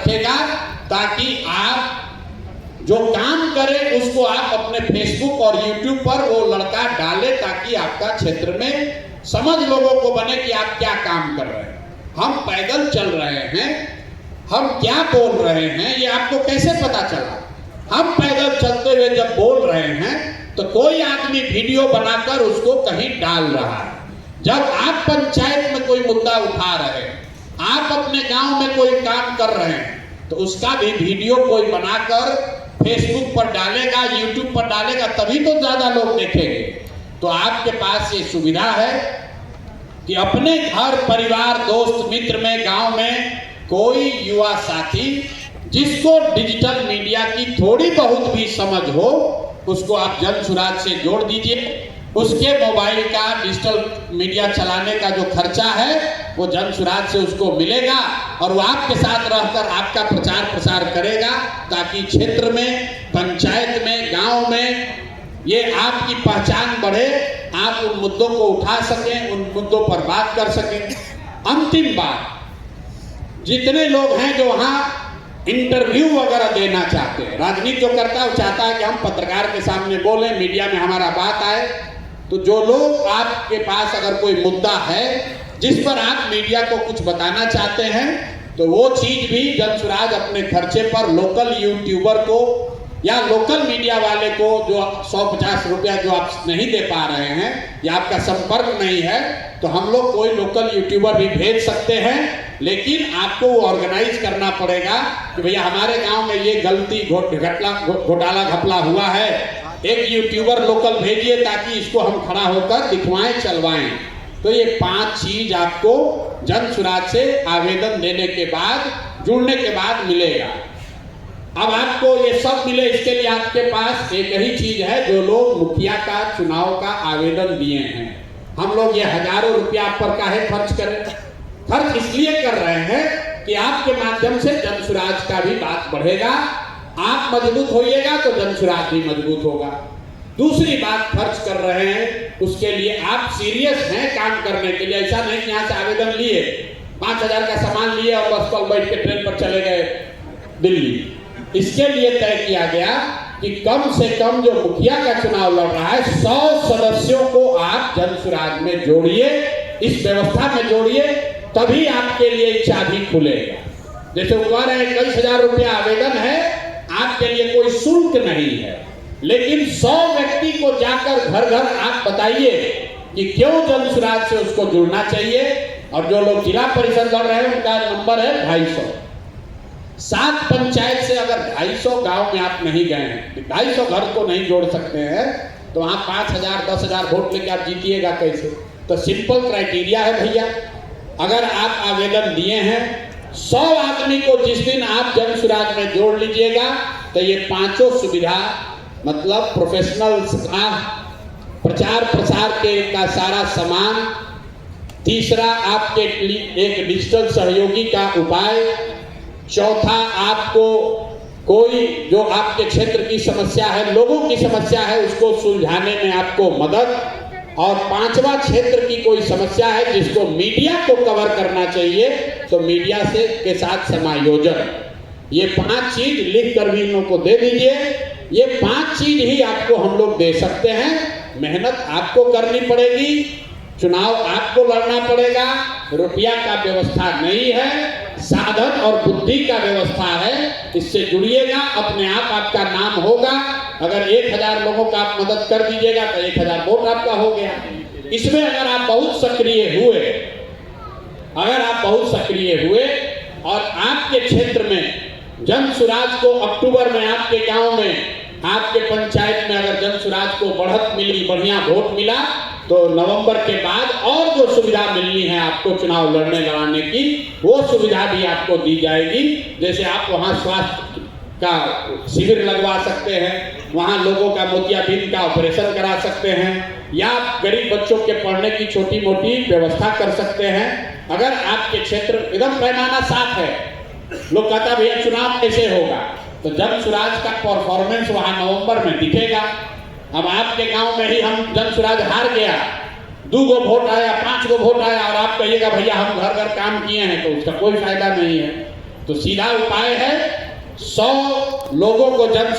रखेगा ताकि आप जो काम करें उसको आप अपने फेसबुक और यूट्यूब पर वो लड़का डाले, ताकि आपका क्षेत्र में समझ लोगों को बने कि आप क्या काम कर रहे हैं। हम पैदल चल रहे हैं, हम क्या बोल रहे हैं ये आपको कैसे पता चला? हम पैदल चलते हुए जब बोल रहे हैं तो कोई आदमी वीडियो बनाकर उसको कहीं डाल रहा है। जब आप पंचायत में कोई मुद्दा उठा रहे हैं, आप अपने गांव में कोई काम कर रहे हैं, तो उसका भी वीडियो कोई बनाकर फेसबुक पर डालेगा, यूट्यूब पर डालेगा, तभी तो ज्यादा लोग देखेंगे। तो आपके पास ये सुविधा है कि अपने घर परिवार दोस्त मित्र में गांव में कोई युवा साथी जिसको डिजिटल मीडिया की थोड़ी बहुत भी समझ हो, उसको आप जन सुराज से जोड़ दीजिए। उसके मोबाइल का डिजिटल मीडिया चलाने का जो खर्चा है वो जन सुराज से उसको मिलेगा और वो आपके साथ रहकर आपका प्रचार प्रसार करेगा, ताकि क्षेत्र में, पंचायत में, गांव में ये आपकी पहचान बढ़े, आप उन मुद्दों को उठा सकें, उन मुद्दों पर बात कर सकें। अंतिम बात, जितने लोग हैं जो वहाँ इंटरव्यू वगैरह देना चाहते हैं, राजनीति जो करता है वो चाहता है कि हम पत्रकार के सामने बोलें, मीडिया में हमारा बात आए। तो जो लोग आपके पास अगर कोई मुद्दा है जिस पर आप मीडिया को कुछ बताना चाहते हैं, तो वो चीज भी जन सुराज अपने खर्चे पर लोकल यूट्यूबर को या लोकल मीडिया वाले को जो 150 रुपया जो आप नहीं दे पा रहे हैं या आपका संपर्क नहीं है, तो हम लोग कोई लोकल यूट्यूबर भी भेज सकते हैं, लेकिन आपको वो ऑर्गेनाइज करना पड़ेगा कि भैया हमारे गांव में ये गलती घोटाला घपला हुआ है, एक यूट्यूबर लोकल भेजिए ताकि इसको हम खड़ा होकर दिखवाएं, चलवाएं। तो ये 5 चीज आपको जन सुराज से आवेदन देने के बाद, जुड़ने के बाद मिलेगा। अब आपको ये सब मिले, इसके लिए आपके पास एक ही चीज है। जो लोग मुखिया का चुनाव का आवेदन दिए हैं, हम लोग ये हजारों रुपया आप पर काहे खर्च करें? खर्च इसलिए कर रहे हैं कि आपके माध्यम से जन सुराज का भी बात बढ़ेगा, आप मजबूत होइएगा तो जन सुराज भी मजबूत होगा। दूसरी बात खर्च कर रहे हैं उसके लिए आप सीरियस हैं काम करने के लिए। ऐसा नहीं कि यहाँ से आवेदन लिए, 5000 का सामान लिए और बस कल बैठ के ट्रेन पर चले गए दिल्ली। इसके लिए तय किया गया कि कम से कम जो मुखिया का चुनाव लड़ रहा है 100 सदस्यों को आप जन सुराज में जोड़िए, इस व्यवस्था में जोड़िए, तभी आपके लिए चाबी खुलेगा। जैसे वो कह रहे हैं 21,000 रुपया आवेदन है, आपके लिए कोई शुल्क नहीं है, लेकिन 100 व्यक्ति को जाकर घर घर आप बताइए कि क्यों जन सुराज से उसको जुड़ना चाहिए। और जो लोग जिला परिषद लड़ रहे हैं उनका नंबर है 250। 7 पंचायत से अगर 250 गांव में आप नहीं गए हैं, 250 घर को नहीं जोड़ सकते हैं, तो वहां 5,000 10,000 वोट लेके आप जीतिएगा कैसे? तो सिंपल क्राइटेरिया है भैया, अगर आप आवेदन दिए हैं 100 आदमी को जिस दिन आप जन सुराज में जोड़ लीजिएगा, तो ये 5 सुविधा, मतलब प्रोफेशनल प्रचार प्रसार के का सारा सामान, तीसरा आपके एक डिजिटल सहयोगी का उपाय, चौथा आपको कोई जो आपके क्षेत्र की समस्या है, लोगों की समस्या है, उसको सुलझाने में आपको मदद, और 5वां क्षेत्र की कोई समस्या है जिसको मीडिया को कवर करना चाहिए, तो मीडिया से के साथ समायोजन। ये 5 चीज लिख कर भी इन लोगों को दे दीजिए। ये 5 चीज ही आपको हम लोग दे सकते हैं। मेहनत आपको करनी पड़ेगी, चुनाव आपको लड़ना पड़ेगा, रुपया का व्यवस्था नहीं है, साधन और बुद्धि का व्यवस्था है। इससे जुड़िएगा, अपने आप आपका नाम होगा। अगर 1000 लोगों का आप मदद कर दीजिएगा तो 1000 वोट आपका हो गया। इसमें अगर आप बहुत सक्रिय हुए और आपके क्षेत्र में जन सुराज को अक्टूबर में आपके गांव में, आपके पंचायत में अगर जन सुराज को बढ़त मिली, बढ़िया वोट मिला, तो नवंबर के बाद और जो सुविधा मिलनी है आपको चुनाव लड़ने लड़ाने की, वो सुविधा भी आपको दी जाएगी। जैसे आप वहाँ स्वास्थ्य का शिविर लगवा सकते हैं, वहाँ लोगों का मोतियाबिंद का ऑपरेशन करा सकते हैं, या गरीब बच्चों के पढ़ने की छोटी मोटी व्यवस्था कर सकते हैं। अगर आपके क्षेत्र एकदम पैमाना साफ है, लोग कहता भैया चुनाव कैसे होगा, तो जन सुराज का परफॉर्मेंस वहाँ नवंबर में दिखेगा। अब आपके गांव में ही हम जन सुराज हार गया, 2 गो वोट आया, 5 गो वोट आया, और आप कहिएगा भैया हम घर घर काम किए हैं, तो उसका कोई फायदा नहीं है। तो सीधा उपाय है 100 लोगों को जन